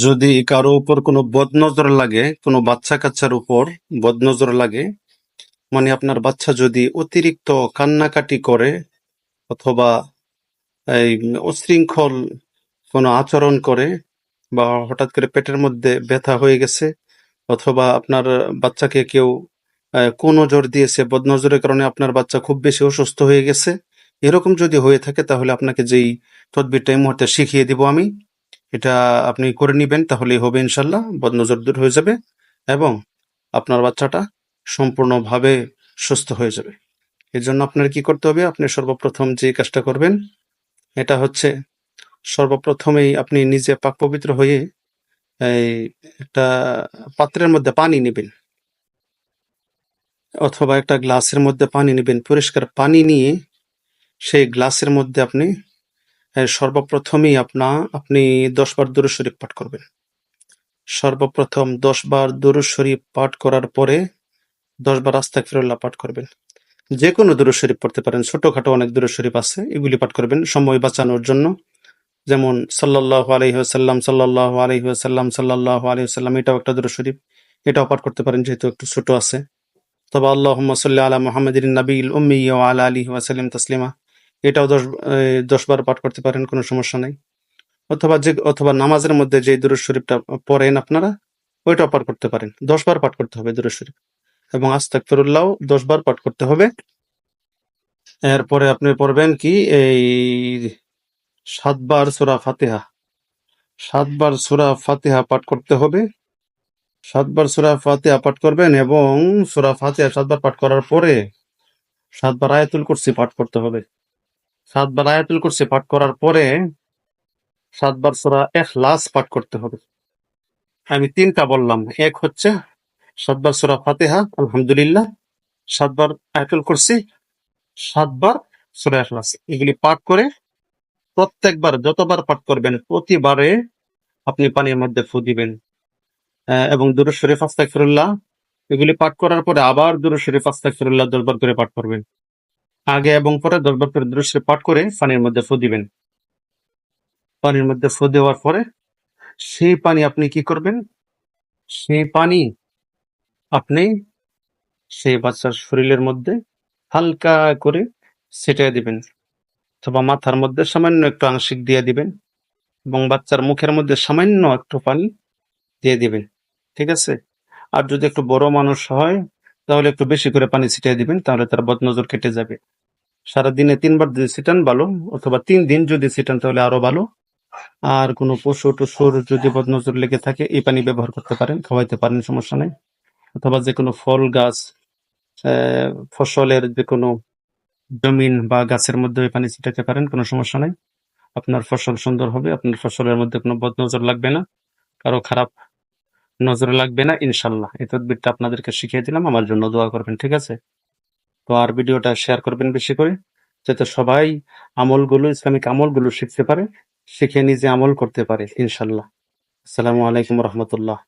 যদি কারো উপর কোনো বদনজর লাগে, কোনো বাচ্চা কাচ্চার উপর বদনজর লাগে, মানে আপনার বাচ্চা যদি অতিরিক্ত কান্নাকাটি করে অথবা এই উচ্ছৃঙ্খল কোনো আচরণ করে বা হঠাৎ করে পেটের মধ্যে ব্যথা হয়ে গেছে অথবা আপনার বাচ্চাকে কেউ কুনজর দিয়েছে, বদনজরের কারণে আপনার বাচ্চা খুব বেশি অসুস্থ হয়ে গেছে, এরকম যদি হয়ে থাকে তাহলে আপনাকে যেই তদবিরটা এই মুহূর্তে শিখিয়ে দিব আমি, এটা আপনি করে নিবেন, তাহলেই হবে ইনশাল্লাহ, বদনজর দূর হয়ে যাবে এবং আপনার বাচ্চাটা সম্পূর্ণভাবে সুস্থ হয়ে যাবে। এর জন্য আপনার কি করতে হবে, আপনি সর্বপ্রথম যে কাজটা করবেন এটা হচ্ছে, সর্বপ্রথমেই আপনি নিজে পাক পবিত্র হয়ে এই একটা পাত্রের মধ্যে পানি নেবেন অথবা একটা গ্লাসের মধ্যে পানি নেবেন, পরিষ্কার পানি নিয়ে সেই গ্লাসের মধ্যে আপনি সর্বপ্রথমেই আপনি 10 বার দুরূদ শরীফ পাঠ করবেন। সর্বপ্রথম 10 বার দুরূদ শরীফ পাঠ করার পরে 10 বার আস্তাগফিরুল্লাহ পাঠ করবেন। যে কোনো দুরূদ শরীফ পড়তে পারেন, ছোটখাটো অনেক দুরূদ শরীফ আছে, এগুলি পাঠ করবেন সময় বাঁচানোর জন্য। যেমন সাল্লাল্লাহু আলাইহি ওয়াসাল্লাম, সাল্লাল্লাহু আলাইহি ওয়াসাল্লাম, সাল্লাল্লাহু আলাইহি ওয়াসাল্লাম, এটাও একটা দুরূদ শরীফ, এটাও পাঠ করতে পারেন যেহেতু একটু ছোট আছে। তবে আল্লাহুম্মা সাল্লি আলা মুহাম্মাদিন নাবিয়্যিল উম্মি ওয়া আলা আলিহি ওয়া সাল্লিম তাসলিমা, এটাও 10 বার পাঠ করতে পারেন, কোনো সমস্যা নাই। অথবা নামাজের মধ্যে যে দুরূদ শরীফটা পড়েন আপনারা, ওইটাও পাঠ করতে পারেন। 10 বার পাঠ করতে হবে দুরূদ শরীফ এবং আস্তাগফিরুল্লাহও 10 বার পাঠ করতে হবে। এরপরে আপনি পড়বেন কি, এই 7 বার সূরা ফাতিহা, 7 বার সূরা ফাতিহা পাঠ করতে হবে। 7 বার সূরা ফাতিহা পাঠ করবেন এবং সূরা ফাতিহা 7 বার পাঠ করার পরে 7 বার আয়াতুল কুরসি পাঠ করতে হবে। 7 বার আয়াতুল কুরসি পাঠ করার পরে 7 বার সূরা ইখলাস পাঠ করতে হবে। আমি 3টা বললাম, এক হচ্ছে 7 বার সূরা ফাতিহা, আলহামদুলিল্লাহ, 7 বার আয়াতুল কুরসি, 7 বার সূরা ইখলাস, এগুলি পাঠ করে প্রত্যেকবার যতবার পাঠ করবেন প্রতিবারে আপনি পানির মধ্যে ফু দিবেন এবং দুরূদ শরীফ আস্তাগফিরুল্লাহ এগুলি পাঠ করার পরে আবার দুরূদ শরীফ আস্তাগফিরুল্লাহ 10 বার করে পাঠ করবেন। আগে এবং পরে 10 বার করে দুরূদ শরীফ পাঠ করে পানির মধ্যে ফু দিবেন। পানির মধ্যে ফু দেওয়ার পরে সেই পানি আপনি কি করবেন, সেই পানি আপনি সেই বাচ্চার শরীরের মধ্যে হালকা করে ছিটিয়ে দিবেন অথবা মাথার মধ্যে সামান্য একটু আংশিক দিয়ে দিবেন এবং বাচ্চার মুখের মধ্যে সামান্য একটু পানি দিয়ে দিবেন, ঠিক আছে? আর যদি একটু বড় মানুষ হয় তাহলে একটু বেশি করে পানি ছিটিয়ে দিবেন, তাহলে তার বদনজর কেটে যাবে। সারাদিনে 3 বার যদি ছিটান ভালো, অথবা 3 দিন যদি ছিটান তাহলে আরো ভালো। আর কোনো পশু টশুর যদি বদনজর লেগে থাকে এই পানি ব্যবহার করতে পারেন, খাওয়াইতে পারেন, সমস্যা নেই। অথবা যে কোনো ফল গাছ, ফসলের যে কোনো জমিন বা গাছের মধ্যে ওই পানি ছিটাতে পারেন, কোনো সমস্যা নাই। আপনার ফসল সুন্দর হবে, আপনার ফসলের মধ্যে কোনো বদনজর লাগবে না, কারো খারাপ নজরে লাগবে না ইনশাল্লাহ। এই তদবিরটা আপনাদেরকে শিখিয়ে দিলাম, আমার জন্য দোয়া করবেন, ঠিক আছে? তো আর ভিডিওটা শেয়ার করবেন বেশি করে, যাতে সবাই ইসলামিক আমলগুলো শিখতে পারে, শিখে নিজে আমল করতে পারে ইনশাল্লাহ। আসসালামু আলাইকুম রহমতুল্লাহ।